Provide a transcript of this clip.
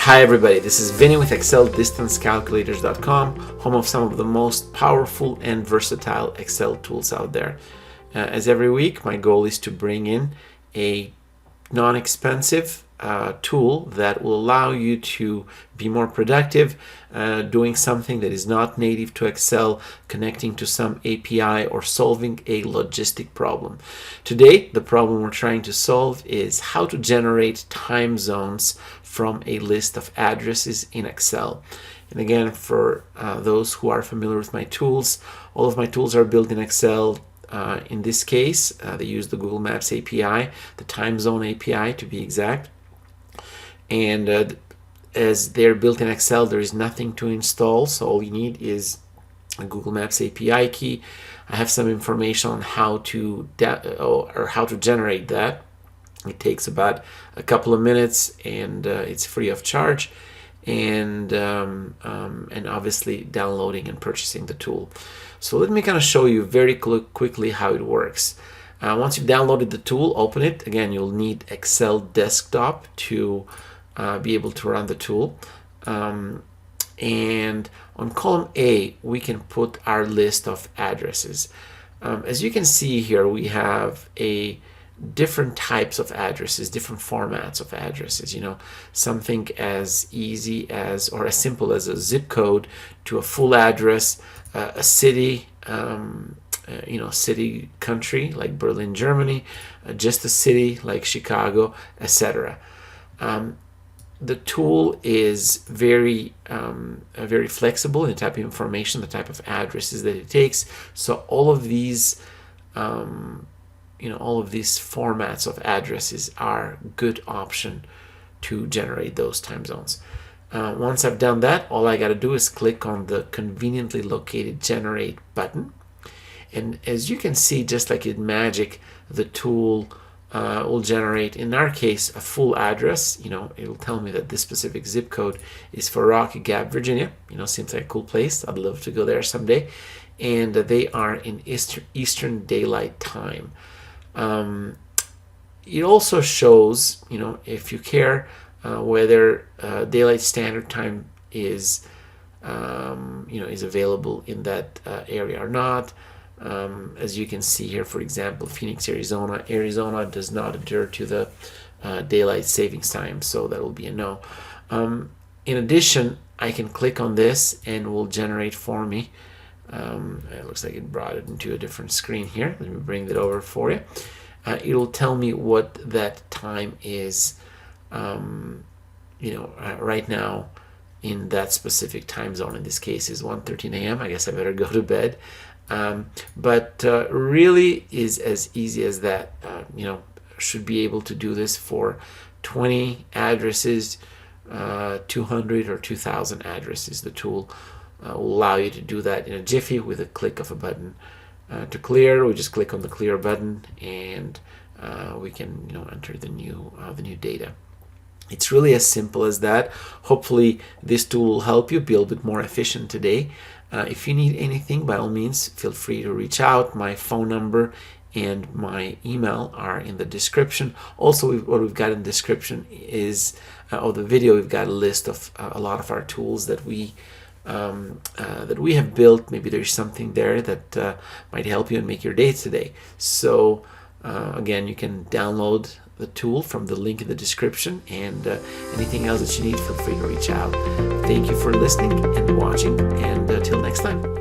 Hi everybody, this is Vinny with ExcelDistanceCalculators.com, home of some of the most powerful and versatile Excel tools out there. As every week, my goal is to bring in a non-expensive tool that will allow you to be more productive, doing something that is not native to Excel, connecting to some API, or solving a logistic problem. Today, the problem we're trying to solve is how to generate time zones from a list of addresses in Excel. And again, for those who are familiar with my tools, all of my tools are built in Excel. In this case, they use the Google Maps API, the Timezone API to be exact. And as they're built in Excel, there is nothing to install, so all you need is a Google Maps API key. I have some information on how to generate that. It takes about a couple of minutes, and it's free of charge, and obviously downloading and purchasing the tool. So let me kind of show you very quickly how it works. Once you've downloaded the tool, open it. Again, you'll need Excel Desktop to be able to run the tool. And on column A, we can put our list of addresses. As you can see here, we have different types of addresses, different formats of addresses. Something as easy as, or as simple as a zip code to a full address, a city, city country like Berlin, Germany, just a city like Chicago, etc. The tool is very flexible in the type of information, the type of addresses that it takes. So all of these formats of addresses are a good option to generate those time zones. Once I've done that, all I got to do is click on the conveniently located generate button. And as you can see, just like in magic, the tool will generate, in our case, a full address. It'll tell me that this specific zip code is for Rocky Gap, Virginia. Seems like a cool place. I'd love to go there someday. And they are in Eastern Daylight Time. It also shows, if you care, whether Daylight Standard Time is available in that area or not. As you can see here, for example, Phoenix, Arizona does not adhere to the daylight savings time, so that will be a no. In addition, I can click on this and it will generate for me. It looks like it brought it into a different screen here. Let me bring that over for you. It'll tell me what that time is, right now in that specific time zone. In this case is 1:13 a.m. I guess I better go to bed. But really is as easy as that. Should be able to do this for 20 addresses, 200 or 2,000 addresses. The tool will allow you to do that in a jiffy with a click of a button. To clear, we just click on the clear button, and we can enter the new data. It's really as simple as that. Hopefully this tool will help you be a little bit more efficient today. If you need anything, by all means, feel free to reach out. My phone number and my email are in the description. Also, what we've got in the description is, of the video, we've got a list of a lot of our tools that we have built. Maybe there's something there that might help you and make your day today. So again, you can download the tool from the link in the description, and anything else that you need, feel free to reach out. Thank you for listening and watching, and till next time.